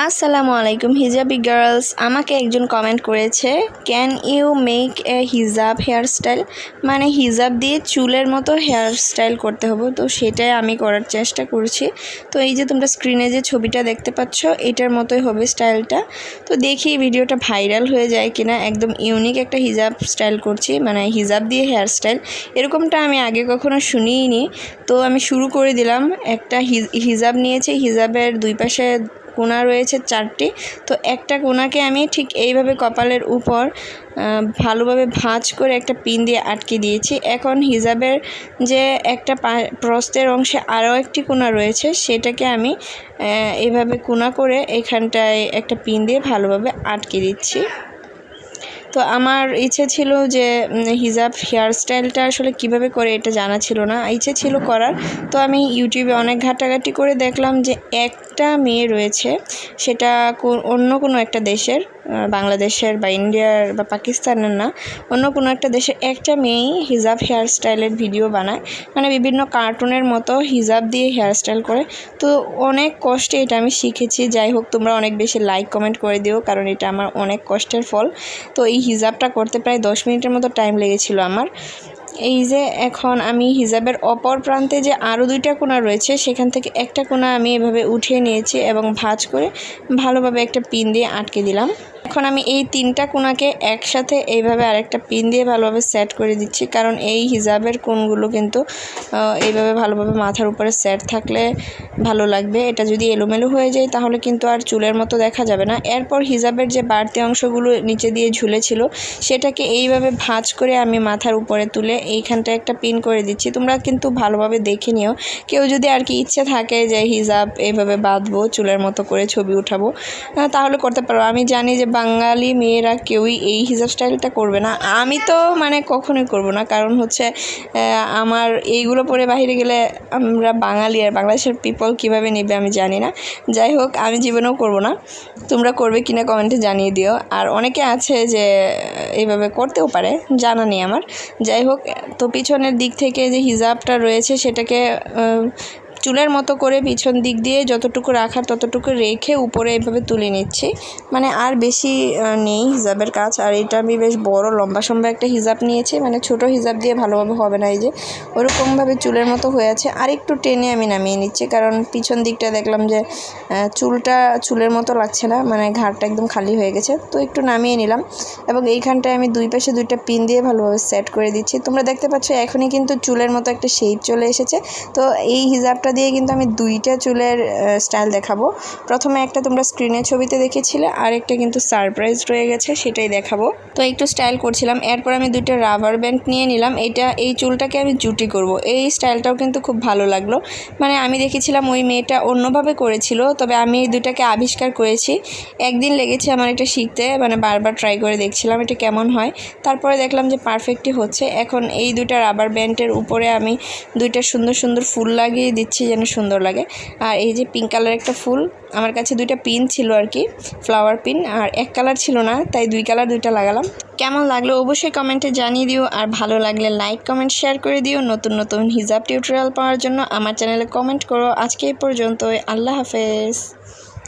আসসালামু আলাইকুম hijabi girls. আমাকে একজন কমেন্ট করেছে, ক্যান ইউ মেক এ হিজাব হেয়ার স্টাইল, মানে হিজাব দিয়ে চুলের মতো হেয়ার স্টাইল করতে হবে। তো সেটাই আমি করার চেষ্টা করছি। তো এই যে তোমরা স্ক্রিনে যে ছবিটা দেখতে পাচ্ছ, এটার মতোই হবে স্টাইলটা। তো দেখি ভিডিওটা ভাইরাল হয়ে যায় কিনা। একদম ইউনিক একটা হিজাব স্টাইল করছি, মানে হিজাব দিয়ে হেয়ার স্টাইল, এরকমটা আমি আগে কখনো শুনিনি। তো আমি শুরু করে দিলাম। একটা হিজাব নিয়েছি, হিজাবের দুই পাশে কোনা রয়েছে 4টি। তো একটা কোনাকে আমি ঠিক এইভাবে কপালের উপর ভালোভাবে ভাঁজ করে একটা পিন দিয়ে আটকে দিয়েছি। এখন হিজাবের যে একটা প্রস্থের অংশে আরও একটি কোনা রয়েছে, সেটাকে আমি এইভাবে কোনা করে এখানটায় একটা পিন দিয়ে ভালোভাবে আটকে দিচ্ছি। তো আমার ইচ্ছে ছিল যে হিজাব হেয়ার স্টাইলটা আসলে কিভাবে করে এটা জানা ছিল না, ইচ্ছে ছিল করার। তো আমি ইউটিউবে অনেক ঘাটাঘাটি করে দেখলাম যে একটা মেয়ে রয়েছে, সেটা অন্য কোনো একটা দেশের, বাংলাদেশের বা ইন্ডিয়ার বা পাকিস্তানের না, অন্য কোনো একটা দেশের একটা মেয়েই হিজাব হেয়ার স্টাইলের ভিডিও বানায়, মানে বিভিন্ন কার্টুনের মতো হিজাব দিয়ে হেয়ার স্টাইল করে। তো অনেক কষ্টে এটা আমি শিখেছি। যাই হোক, তোমরা অনেক বেশি লাইক কমেন্ট করে দিও, কারণ এটা আমার অনেক কষ্টের ফল। তো এই হিজাবটা করতে প্রায় 10 মিনিটের মতো টাইম লেগেছিল আমার। এই যে এখন আমি হিজাবের অপর প্রান্তে যে আরও 2টা কোনা রয়েছে, সেখান থেকে একটা কোনা আমি এভাবে উঠিয়ে নিয়েছি এবং ভাঁজ করে ভালোভাবে একটা পিন দিয়ে আটকে দিলাম। এখন আমি এই 3টা কোনাকে একসাথে এইভাবে আরেকটা পিন দিয়ে ভালোভাবে সেট করে দিচ্ছি, কারণ এই হিজাবের কোণগুলো কিন্তু এইভাবে ভালোভাবে মাথার উপরে সেট থাকলে ভালো লাগবে। এটা যদি এলোমেলো হয়ে যায় তাহলে কিন্তু আর চুলের মতো দেখা যাবে না। এরপর হিজাবের যে বাড়তি অংশগুলো নিচে দিয়ে ঝুলেছিল, সেটাকে এইভাবে ভাঁজ করে আমি মাথার উপরে তুলে এইখানটায় একটা পিন করে দিচ্ছি। তোমরা কিন্তু ভালোভাবে দেখে নিও। কেউ যদি আর কি ইচ্ছে থাকে যে হিজাব এইভাবে বাঁধবো, চুলের মতো করে ছবি উঠাবো, তাহলে করতে পারো। আমি জানি যে বাঙালি মেয়েরা কেউই এই হিজাব স্টাইলটা করবে না। আমি তো মানে কখনোই করব না, কারণ হচ্ছে আমার এইগুলো পরে বাইরে গেলে আমরা বাঙালি আর বাংলাদেশের পিপল কিভাবে নেবে আমি জানি না। যাই হোক, আমি জীবনেও করব না। তোমরা করবে কিনা কমেন্টে জানিয়ে দিও। আর অনেকে আছে যে এইভাবে করতেও পারে, জানা নেই আমার। যাই হোক, তো পিছনের দিক থেকে যে হিজাবটা রয়েছে সেটাকে চুলের মতো করে পিছন দিক দিয়ে যতটুকু রাখার ততটুকু রেখে উপরে এইভাবে তুলে নিচ্ছি। মানে আর বেশি নেই হিজাবের কাজ। আর এটা আমি বেশ বড় লম্বা একটা হিজাব নিয়েছি, মানে ছোট হিজাব দিয়ে ভালোভাবে হবে না। এই যে ওরকমভাবে চুলের মতো হয়ে আছে, আর একটু টেনে আমি নামিয়ে নিচ্ছি, কারণ পিছন দিকটা দেখলাম যে চুলটা চুলের মতো লাগছে না, মানে ঘাড়টা একদম খালি হয়ে গেছে। তো একটু নামিয়ে নিলাম এবং এইখানটায় আমি দুই পাশে 2টা পিন দিয়ে ভালোভাবে সেট করে দিচ্ছি। তোমরা দেখতে পাচ্ছ এখনই কিন্তু চুলের মতো একটা শেপ চলে এসেছে। তো এই হিজাবটা দিয়ে কিন্তু আমি 2টা চুলের স্টাইল দেখাবো। প্রথমে একটা তোমরা স্ক্রিনে ছবিতে দেখেছিলে, আর একটা কিন্তু সারপ্রাইজ রয়ে গেছে, সেটাই দেখাবো। তো একটু স্টাইল করছিলাম, এরপর আমি 2টা রাবার ব্যান্ড নিয়ে নিলাম। এই চুলটাকে আমি জুটি করব। এই স্টাইলটাও কিন্তু খুব ভালো লাগলো। মানে আমি দেখেছিলাম ওই মেয়েটা অন্যভাবে করেছিল, তবে আমি এই 2টাকে আবিষ্কার করেছি। একদিন লেগেছে আমার এটা শিখতে, মানে বারবার ট্রাই করে দেখছিলাম এটা কেমন হয়। তারপরে দেখলাম যে পারফেক্টই হচ্ছে। এখন এই 2টা রাবার ব্যান্ডের উপরে আমি 2টা সুন্দর সুন্দর ফুল লাগিয়ে দিচ্ছি যেন সুন্দর লাগে। আর এই যে পিঙ্ক কালার একটা ফুল, আমার কাছে 2টা পিন ছিল আর কি, ফ্লাওয়ার পিন, আর এক কালার ছিল না, তাই 2 কালার 2টা লাগালাম। কেমন লাগলো অবশ্যই কমেন্টে জানিয়ে দিও, আর ভালো লাগলে লাইক কমেন্ট শেয়ার করে দিও। নতুন নতুন হিজাব টিউটোরিয়াল পাওয়ার জন্য আমার চ্যানেলে কমেন্ট করো। আজকে এই পর্যন্তই, আল্লাহ হাফেজ।